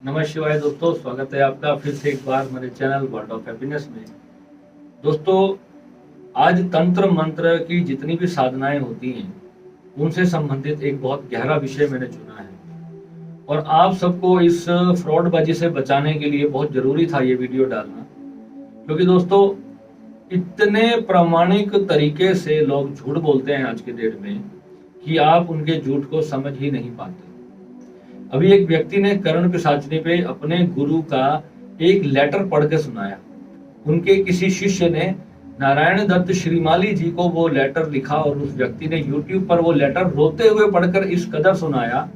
नमः शिवाय दोस्तों, स्वागत है आपका फिर से एक बार मेरे चैनल वर्ल्ड ऑफ हैप्पीनेस में। दोस्तों, आज तंत्र मंत्र की जितनी भी साधनाएं होती हैं उनसे संबंधित एक बहुत गहरा विषय मैंने चुना है और आप सबको इस फ्रॉडबाजी से बचाने के लिए बहुत जरूरी था ये वीडियो डालना। क्योंकि दोस्तों, इतने प्रामाणिक तरीके से लोग झूठ बोलते हैं आज के डेट में कि आप उनके झूठ को समझ ही नहीं पाते। अभी एक व्यक्ति ने कर्ण पिशाचिनी पे अपने गुरु का एक लेटर पढ़ के सुनाया। उनके किसी शिष्य ने नारायण दत्त श्रीमाली जी को वो लेटर लिखा और उस व्यक्ति ने YouTube पर वो लेटर रोते हुए पढ़कर इस कदर सुनाया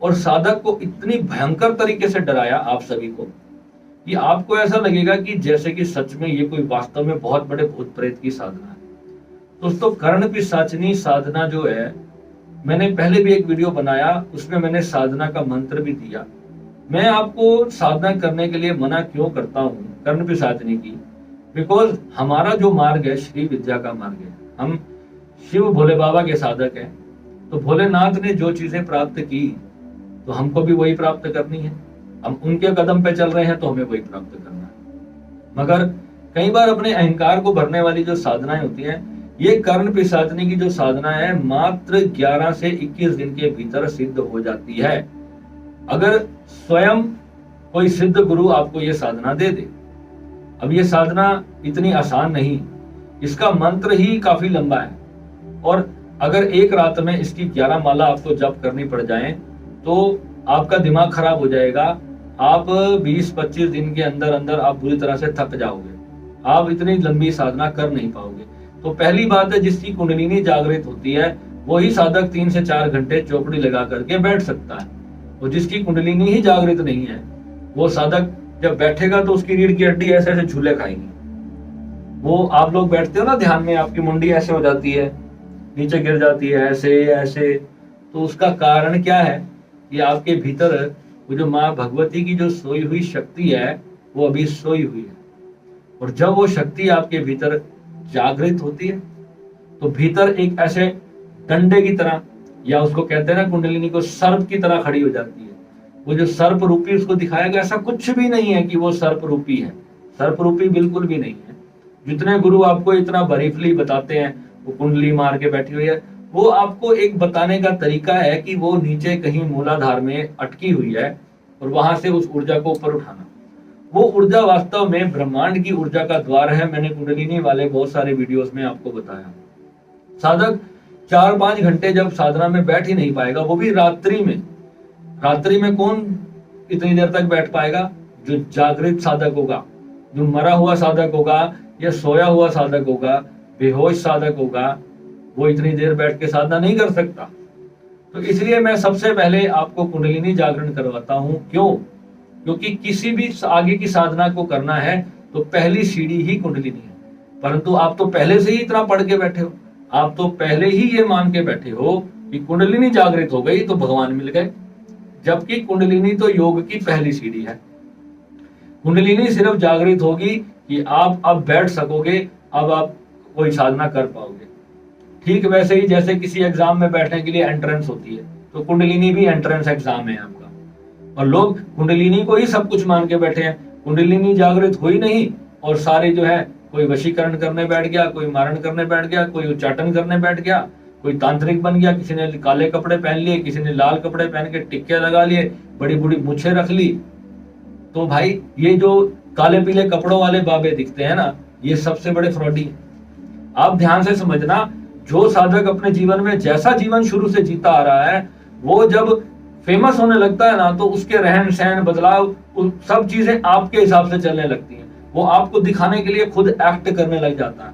और साधक को इतनी भयंकर तरीके से डराया आप सभी को कि आपको ऐसा लगेगा कि जैसे कि सच में ये कोई वास्तव में बहुत बड़े भूत प्रेत की साधना है। दोस्तों, कर्ण पिशाचिनी साधना जो है, मैंने पहले भी एक वीडियो बनाया, उसमें मैंने साधना का मंत्र भी दिया। मैं आपको साधना करने के लिए मना क्यों करता हूँ कर्ण पिशाचिनी की? बिकॉज हमारा जो मार्ग है श्री विद्या का मार्ग है। हम शिव भोले बाबा के साधक हैं, तो भोलेनाथ ने जो चीजें प्राप्त की तो हमको भी वही प्राप्त करनी है। हम उनके कदम पे चल रहे हैं तो हमें वही प्राप्त करना है। मगर कई बार अपने अहंकार को भरने वाली जो साधनाएं होती हैं, ये कर्ण पिशाचिनी की जो साधना है मात्र 11 से 21 दिन के भीतर सिद्ध हो जाती है, अगर स्वयं कोई सिद्ध गुरु आपको ये साधना दे दे। अब ये साधना इतनी आसान नहीं, इसका मंत्र ही काफी लंबा है और अगर एक रात में इसकी 11 माला आपको जप करनी पड़ जाए तो आपका दिमाग खराब हो जाएगा। आप 20-25 दिन के अंदर अंदर आप बुरी तरह से थक जाओगे। आप इतनी लंबी साधना कर नहीं पाओगे। तो पहली बात है, जिसकी कुंडलिनी जागृत होती है वही साधक 3 से 4 घंटे चौकड़ी लगा करके बैठ सकता है। और जिसकी कुंडलिनी ही जागृत नहीं है, वो साधक जब बैठेगा तो उसकी रीढ़ की हड्डी ऐसे ऐसे झूले खाएंगी। वो आप लोग बैठते हो ना ध्यान में, आपकी मुंडी ऐसे हो जाती है, नीचे गिर जाती है, ऐसे ऐसे। तो उसका कारण क्या है कि आपके भीतर वो जो माँ भगवती की जो सोई हुई शक्ति है वो अभी सोई हुई है। और जब वो शक्ति आपके भीतर जागृत होती है तो भीतर एक ऐसे डंडे की तरह, या उसको कहते हैं ना कुंडलिनी को, सर्प की तरह खड़ी हो जाती है। वो जो सर्प रूपी उसको दिखाया गया, ऐसा कुछ भी नहीं है कि वो सर्प रूपी है। सर्प रूपी बिल्कुल भी नहीं है। जितने गुरु आपको इतना ब्रीफली बताते हैं वो कुंडली मार के बैठी हुई है, वो आपको एक बताने का तरीका है कि वो नीचे कहीं मूलाधार में अटकी हुई है और वहां से उस ऊर्जा को ऊपर उठाना। वो ऊर्जा वास्तव में ब्रह्मांड की ऊर्जा का द्वार है। मैंने कुंडलिनी वाले बहुत सारे वीडियोस में आपको बताया। साधक 4-5 घंटे जब साधना में बैठ ही नहीं पाएगा, वो भी रात्रि में। रात्रि में कौन इतनी देर तक बैठ पाएगा? जो जागृत साधक होगा, जो मरा हुआ साधक होगा या सोया हुआ साधक होगा, बेहोश साधक होगा, वो इतनी देर बैठ के साधना नहीं कर सकता। तो इसलिए मैं सबसे पहले आपको कुंडलिनी जागरण करवाता हूं। क्यों? क्योंकि किसी भी आगे की साधना को करना है तो पहली सीढ़ी ही कुंडलिनी है। परंतु आप तो पहले से ही इतना पढ़ के बैठे हो, आप तो पहले ही ये मान के बैठे हो कि कुंडलिनी जागृत हो गई तो भगवान मिल गए, जबकि कुंडलिनी तो योग की पहली सीढ़ी है। कुंडलिनी सिर्फ जागृत होगी कि आप अब बैठ सकोगे, अब आप कोई साधना कर पाओगे। ठीक वैसे ही जैसे किसी एग्जाम में बैठने के लिए एंट्रेंस होती है, तो कुंडलिनी भी एंट्रेंस एग्जाम है आपका। और लोग कुंडलिनी को ही सब कुछ मान के बैठे हैं। कुंडलिनी जागृत हुई नहीं और सारे जो है, कोई वशीकरण करने बैठ गया, कोई मारण करने बैठ गया, कोई उच्चाटन करने बैठ गया, कोई तांत्रिक बन गया, किसी ने काले कपड़े पहन लिए, किसी ने लाल कपड़े पहन के टिक्के लगा लिए, बड़ी बड़ी मूछें रख ली। तो भाई, ये जो काले पीले कपड़ों वाले बाबे दिखते हैं ना, ये सबसे बड़े फ्रॉडी हैं। आप ध्यान से समझना, जो साधक अपने जीवन में जैसा जीवन शुरू से जीता आ रहा है, वो जब फेमस होने लगता है ना, तो उसके रहन सहन, बदलाव, सब चीजें आपके हिसाब से चलने लगती हैं। वो आपको दिखाने के लिए खुद एक्ट करने लग जाता है।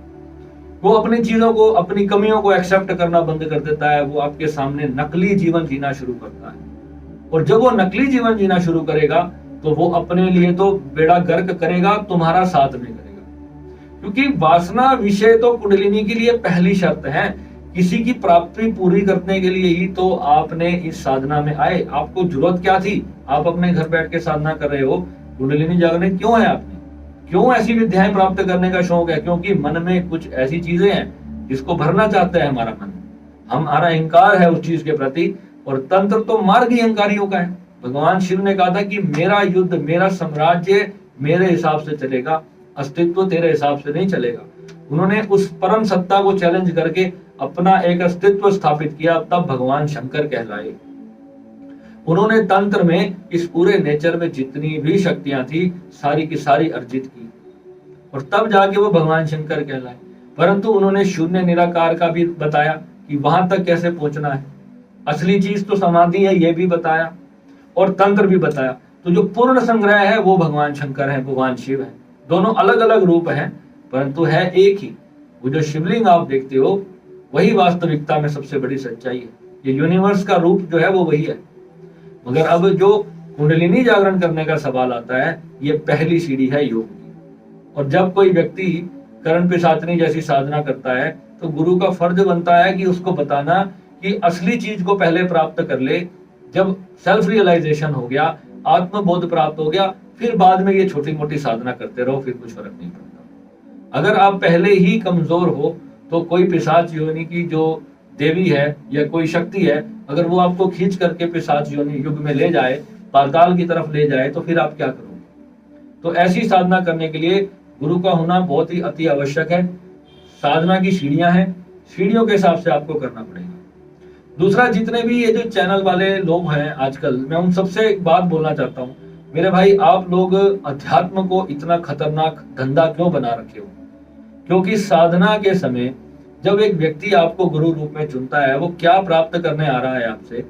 वो अपनी चीजों को, अपनी कमियों को एक्सेप्ट करना बंद कर देता है। वो आपके सामने नकली जीवन जीना शुरू करता है। और जब वो नकली जीवन जीना शुरू करेगा तो वो अपने लिए तो बेड़ा गर्क करेगा, तुम्हारा साथ में करेगा। क्योंकि वासना विषय तो कुंडलिनी के लिए पहली शर्त है। किसी की प्राप्ति पूरी करने के लिए ही तो आपने इस साधना में आए। आपको जरूरत क्या थी? आप अपने घर बैठ के साधना कर रहे हो। कुंडलिनी जागरण क्यों है आपने? क्यों ऐसी विद्याएं प्राप्त करने का शौक है? क्योंकि मन में कुछ ऐसी चीजें हैं जिसको भरना चाहता है हमारा मन। हमारा अहंकार है उस चीज के प्रति, और तंत्र तो मार्ग ही अहंकारियों का है। भगवान शिव ने कहा था कि मेरा युद्ध, मेरा साम्राज्य मेरे हिसाब से चलेगा, अस्तित्व तेरे हिसाब से नहीं चलेगा। उन्होंने उस परम सत्ता को चैलेंज करके अपना एक अस्तित्व स्थापित किया, तब भगवान शंकर कहलाए। उन्होंने तंत्र में इस पूरे नेचर में जितनी भी शक्तियां थी सारी की सारी अर्जित की, और तब जाके वो भगवान शंकर कहलाए। परंतु उन्होंने शून्य निराकार का भी बताया कि वहां तक कैसे पहुंचना है, असली चीज तो समाधि है ये भी बताया, और तंत्र भी बताया। तो जो पूर्ण संग्रह है वो भगवान शंकर है, भगवान शिव है। दोनों अलग अलग रूप हैं परंतु है एक ही। वो जो शिवलिंग आप देखते हो वही वास्तविकता में सबसे बड़ी सच्चाई है। ये यूनिवर्स का रूप जो है वो वही है। मगर अब जो कुंडलिनी जागरण करने का सवाल आता है, ये पहली सीढ़ी है योग की। और जब कोई व्यक्ति करण पिशाचनी जैसी साधना करता है तो गुरु का फर्ज बनता है कि उसको बताना कि असली चीज को पहले प्राप्त कर ले। जब सेल्फ रियलाइजेशन हो गया, आत्मबोध प्राप्त हो गया, फिर बाद में ये छोटी मोटी साधना करते रहो, फिर कुछ फर्क नहीं पड़ता। अगर आप पहले ही कमजोर हो तो कोई पिशाच योनि की जो देवी है या कोई शक्ति है, अगर वो आपको खींच करके पिशाच योनि युग में ले जाए, पाताल की तरफ ले जाए, तो फिर आप क्या करोगे? तो ऐसी साधना करने के लिए गुरु का होना बहुत ही अति आवश्यक है। साधना की सीढ़ियां हैं, सीढ़ियों के हिसाब से आपको करना पड़ेगा। दूसरा, जितने भी ये जो चैनल वाले लोग हैं आजकल, मैं उन सबसे एक बात बोलना चाहता हूँ, मेरे भाई आप लोग अध्यात्म को इतना खतरनाक धंधा क्यों बना रखे हो? क्योंकि साधना के समय जब एक व्यक्ति आपको गुरु रूप में चुनता है, वो क्या प्राप्त करने आ रहा है आपसे,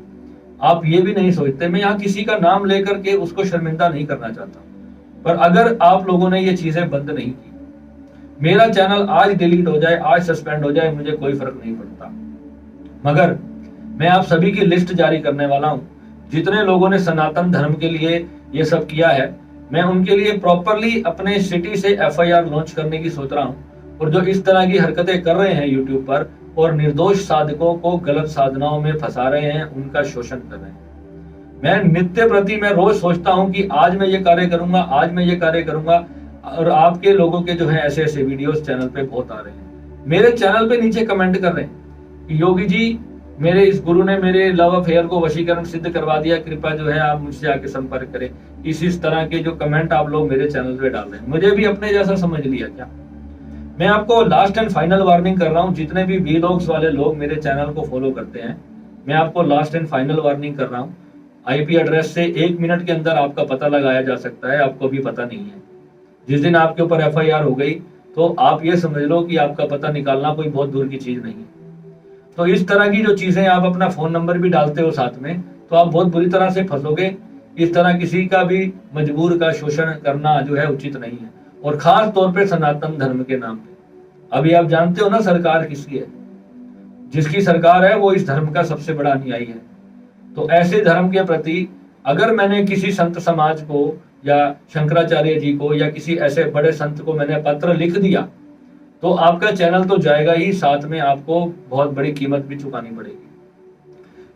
आप ये भी नहीं सोचते। मैं यहाँ किसी का नाम लेकर के उसको शर्मिंदा नहीं करना चाहता, पर अगर आप लोगों ने ये चीजें बंद नहीं की, मेरा चैनल आज डिलीट हो जाए, आज सस्पेंड हो जाए, मुझे कोई फर्क नहीं पड़ता। मगर मैं आप सभी की लिस्ट जारी करने वाला हूं। जितने लोगों ने सनातन धर्म के लिए ये सब किया है, मैं उनके लिए प्रॉपरली अपने सिटी से FIR लॉन्च करने की सोच रहा हूं। और जो इस तरह की हरकतें कर रहे हैं यूट्यूब पर और निर्दोष साधकों को गलत साधनाओं में फंसा रहे हैं, उनका शोषण कर रहे हैं, मैं नित्य प्रति मैं रोज सोचता हूं कि आज मैं ये कार्य करूंगा, आज मैं ये कार्य करूंगा। और आपके लोगों के जो है ऐसे ऐसे वीडियोस चैनल पे बहुत आ रहे हैं। मेरे चैनल पे नीचे कमेंट कर रहे हैं कि योगी जी, मेरे इस गुरु ने मेरे लव अफेयर को वशीकरण सिद्ध करवा दिया, कृपया जो है आप मुझसे आके संपर्क करें। इस तरह के जो कमेंट आप लोग मेरे चैनल पे डाल रहे हैं, मुझे भी अपने जैसा समझ लिया क्या? मैं आपको लास्ट एंड फाइनल वार्निंग कर रहा हूँ। जितने भी वीलॉग्स वाले लोग मेरे चैनल को फॉलो करते हैं, मैं आपको लास्ट एंड फाइनल वार्निंग कर रहा हूँ। IP एड्रेस से 1 मिनट के अंदर आपका पता लगाया जा सकता है, आपको भी पता नहीं है। जिस दिन आपके ऊपर FIR हो गई तो आप ये समझ लो कि आपका पता निकालना कोई बहुत दूर की चीज नहीं है। तो इस तरह की जो चीजें, आप अपना फोन नंबर भी डालते हो साथ में, तो आप बहुत बुरी तरह से फंसोगे। इस तरह किसी का भी मजबूर का शोषण करना जो है उचित नहीं है, और खास तौर पे सनातन धर्म के नाम पे। अभी आप जानते हो ना सरकार किसकी है? जिसकी सरकार है वो इस धर्म का सबसे बड़ा अनुयायी है। तो ऐसे धर्म के प्रति अगर मैंने किसी संत समाज को या शंकराचार्य जी को या किसी ऐसे बड़े संत को मैंने पत्र लिख दिया, तो आपका चैनल तो जाएगा ही, साथ में आपको बहुत बड़ी कीमत भी चुकानी पड़ेगी।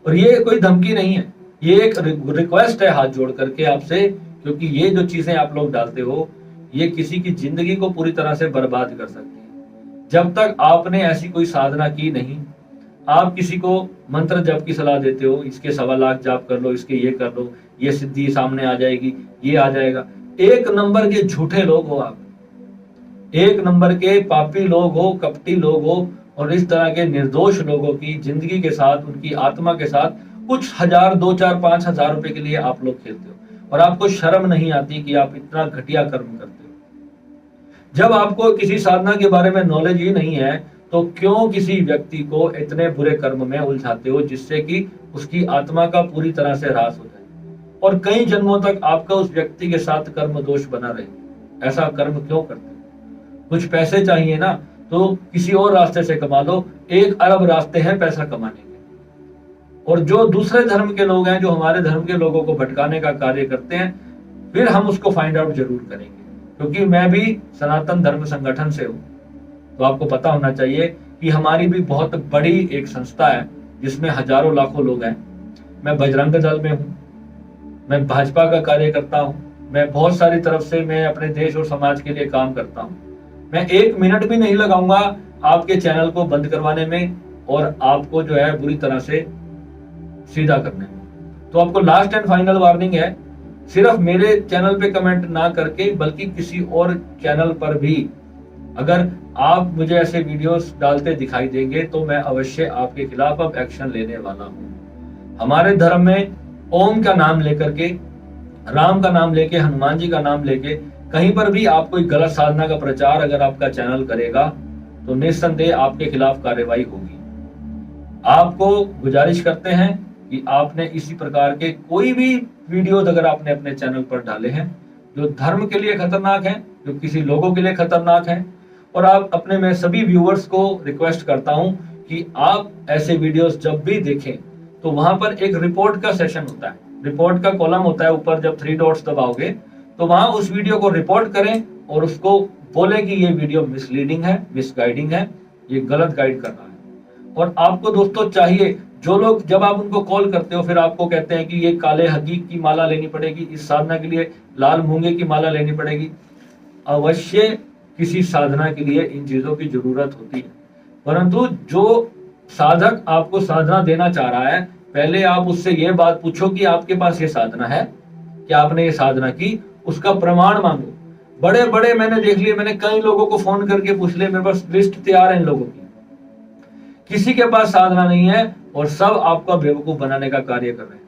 और ये कोई धमकी नहीं है, ये एक रिक्वेस्ट है हाथ जोड़ करके आपसे, क्योंकि ये जो चीजें आप लोग डालते हो ये किसी की जिंदगी को पूरी तरह से बर्बाद कर सकती है। जब तक आपने ऐसी कोई साधना की नहीं, आप किसी को मंत्र जप की सलाह देते हो, इसके 1.25 लाख जाप कर लो, इसके ये कर लो, ये सिद्धि सामने आ जाएगी, ये आ जाएगा। 1 नंबर के झूठे लोग हो आप, 1 नंबर के पापी लोग हो, कपटी लोग हो, और इस तरह के निर्दोष लोगों की जिंदगी के साथ, उनकी आत्मा के साथ कुछ 1000, 2, 4, 5 हजार रुपए के लिए आप लोग खेलते हो, और आपको शर्म नहीं आती कि आप इतना घटिया कर्म करते हो। जब आपको किसी साधना के बारे में नॉलेज ही नहीं है, तो क्यों किसी व्यक्ति को इतने बुरे कर्म में उलझाते हो जिससे कि उसकी आत्मा का पूरी तरह से ह्रास हो जाए और कई जन्मों तक आपका उस व्यक्ति के साथ कर्म दोष बना रहे? ऐसा कर्म क्यों करते हो? कुछ पैसे चाहिए ना, तो किसी और रास्ते से कमा लो। 1 अरब रास्ते हैं पैसा कमाने के। और जो दूसरे धर्म के लोग हैं, जो हमारे धर्म के लोगों को भटकाने का कार्य करते हैं, फिर हम उसको फाइंड आउट जरूर करेंगे। क्योंकि मैं भी सनातन धर्म संगठन से हूँ, तो आपको पता होना चाहिए कि हमारी भी बहुत बड़ी एक संस्था है जिसमें हजारों लाखों लोग हैं। मैं बजरंग दल में हूँ, मैं भाजपा का कार्य करता हूँ, मैं बहुत सारी तरफ से मैं अपने देश और समाज के लिए काम करता हूँ। मैं 1 मिनट भी नहीं लगाऊंगा आपके चैनल को बंद करवाने में और आपको जो है बुरी तरह से सीधा करने में। तो आपको लास्ट एंड फाइनल वार्निंग है, सिर्फ मेरे चैनल पे कमेंट ना करके बल्कि किसी और चैनल पर भी अगर आप मुझे ऐसे वीडियोस डालते दिखाई देंगे तो मैं अवश्य आपके खिलाफ अब एक्शन लेने वाला हूं। हमारे धर्म में ओम का नाम लेकर के, राम का नाम लेके, हनुमान जी का नाम लेके कहीं पर भी आप कोई गलत साधना का प्रचार अगर आपका चैनल करेगा तो निस्संदेह आपके खिलाफ कार्रवाई होगी। आपको गुजारिश करते हैं कि आपने इसी प्रकार के कोई भी वीडियो अगर आपने अपने चैनल पर डाले हैं जो धर्म के लिए खतरनाक है, जो किसी लोगों के लिए खतरनाक है, और आप अपने मैं सभी व्यूअर्स को रिक्वेस्ट करता हूं कि आप ऐसे वीडियोस जब भी देखें तो वहां पर एक रिपोर्ट का सेशन होता है, रिपोर्ट का कॉलम होता है ऊपर, जब 3 डॉट्स दबाओगे तो वहां उस वीडियो को रिपोर्ट करें और उसको बोले कि ये वीडियो मिसलीडिंग है, मिसगाइडिंग है, ये गलत गाइड कर रहा है। और आपको दोस्तों चाहिए, जो लोग जब आप उनको कॉल करते हो फिर आपको कहते हैं कि ये काले हकीक की माला लेनी पड़ेगी, इस साधना के लिए लाल मूंगे की माला लेनी पड़ेगी, अवश्य किसी साधना के लिए इन चीजों की जरूरत होती है, परंतु जो साधक आपको साधना देना चाह रहा है पहले आप उससे ये बात पूछो कि आपके पास ये साधना है, क्या आपने ये साधना की, उसका प्रमाण मांगो। बड़े बड़े मैंने देख लिए, मैंने कई लोगों को फोन करके पूछ लिया, मेरे पास लिस्ट तैयार है इन लोगों की, किसी के पास साधना नहीं है और सब आपका बेवकूफ बनाने का कार्य कर रहे हैं।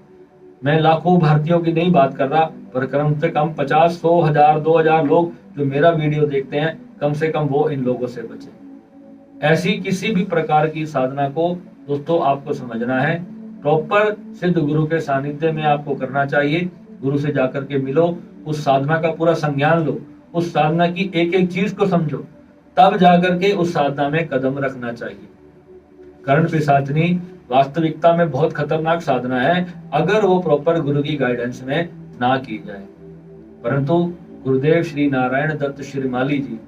मैं लाखों भारतीयों की नहीं बात कर रहा, पर कम से कम 50, 100, 1000, 2000 लोग जो मेरा वीडियो देखते हैं, कम से कम वो इन लोगों से बचे। ऐसी किसी भी प्रकार की साधना को दोस्तों आपको समझना है, प्रॉपर सिद्ध गुरु के सानिध्य में आपको करना चाहिए। गुरु से जाकर के मिलो, उस साधना का पूरा संज्ञान लो, उस साधना की एक एक चीज को समझो, तब जाकर के उस साधना में कदम रखना चाहिए। कर्ण पिशाचनी वास्तविकता में बहुत खतरनाक साधना है अगर वो प्रॉपर गुरु की गाइडेंस में ना की जाए। परंतु गुरुदेव श्री नारायण दत्त श्रीमाली जी,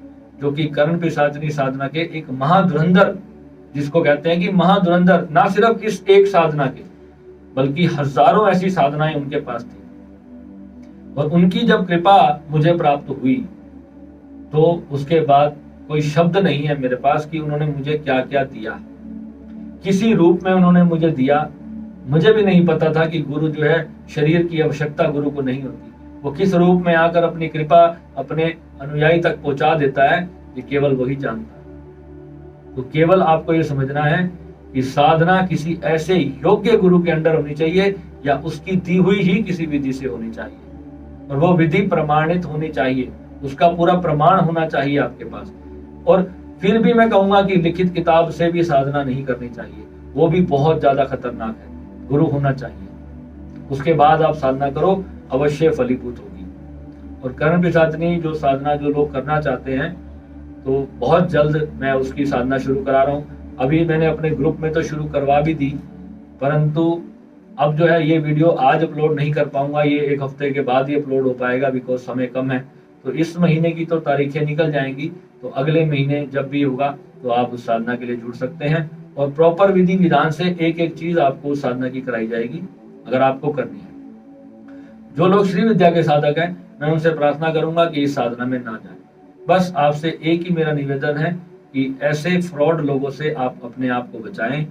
जो कि कर्ण पिशाचनी साधना के एक महाधुरंधर, जिसको कहते हैं कि महाधुरंधर, ना सिर्फ इस एक साधना के बल्कि हजारों ऐसी साधनाएं उनके पास थी, और उनकी जब कृपा मुझे प्राप्त हुई तो उसके बाद कोई शब्द नहीं है मेरे पास कि उन्होंने मुझे क्या क्या दिया, किसी रूप में उन्होंने मुझे दिया। मुझे भी नहीं पता था कि गुरु जो है, शरीर की आवश्यकता गुरु को नहीं होती, वो किस रूप में आकर अपनी कृपा अपने अनुयायी तक पहुंचा देता है, ये केवल वही जानता है। तो केवल आपको ये समझना है कि साधना किसी ऐसे योग्य गुरु के अंडर होनी चाहिए या उसकी दी हुई ही किसी विधि से होनी चाहिए, और वो विधि प्रमाणित होनी चाहिए, उसका पूरा प्रमाण होना चाहिए आपके पास। और फिर भी मैं कहूंगा कि लिखित किताब से भी साधना नहीं करनी चाहिए, वो भी बहुत ज्यादा खतरनाक है, गुरु होना चाहिए, उसके बाद आप साधना करो, अवश्य फलीभूत होगी। और कर्ण पिशाचनी जो साधना जो लोग करना चाहते हैं तो बहुत जल्द मैं उसकी साधना शुरू करा रहा हूँ। अभी मैंने अपने ग्रुप में तो शुरू करवा भी दी, परंतु अब जो है ये वीडियो आज अपलोड नहीं कर पाऊंगा, ये 1 हफ्ते के बाद ही अपलोड हो पाएगा, बिकॉज समय कम है। तो इस महीने की तो तारीखें निकल जाएंगी, तो अगले महीने जब भी होगा तो आप उस साधना के लिए जुड़ सकते हैं, और प्रॉपर विधि विधान से एक एक चीज आपको उस साधना की कराई जाएगी अगर आपको करनी है। जो लोग श्री विद्या के साधक हैं, मैं उनसे प्रार्थना करूंगा कि इस साधना में ना जाए। बस आपसे एक ही मेरा निवेदन है कि ऐसे फ्रॉड लोगों से आप अपने आप को बचाएं,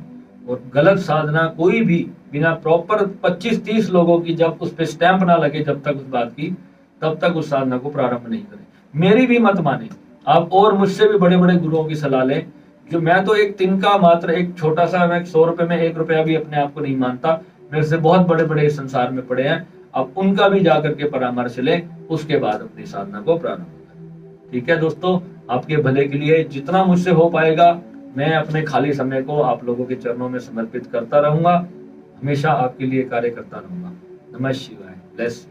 और गलत साधना कोई भी बिना प्रॉपर 25-30 लोगों की जब उस पर स्टैंप ना लगे जब तक उस बात की, तब तक उस साधना को प्रारंभ नहीं करें। मेरी भी मत माने आप, और मुझसे भी बड़े बड़े गुरुओं की सलाह लें। जो मैं तो एक तिनका मात्र एक छोटा सा, मैं 100 रुपए में 1 रुपया भी अपने आप को नहीं मानता, मेरे से बहुत बड़े बड़े इस संसार में पड़े हैं। आप उनका भी जाकर के परामर्श लें, उसके बाद अपनी साधना को प्रारंभ करें। ठीक है दोस्तों, आपके भले के लिए जितना मुझसे हो पाएगा मैं अपने खाली समय को आप लोगों के चरणों में समर्पित करता रहूंगा, हमेशा आपके लिए कार्य करता रहूंगा। नमः शिवाय। ब्लेस।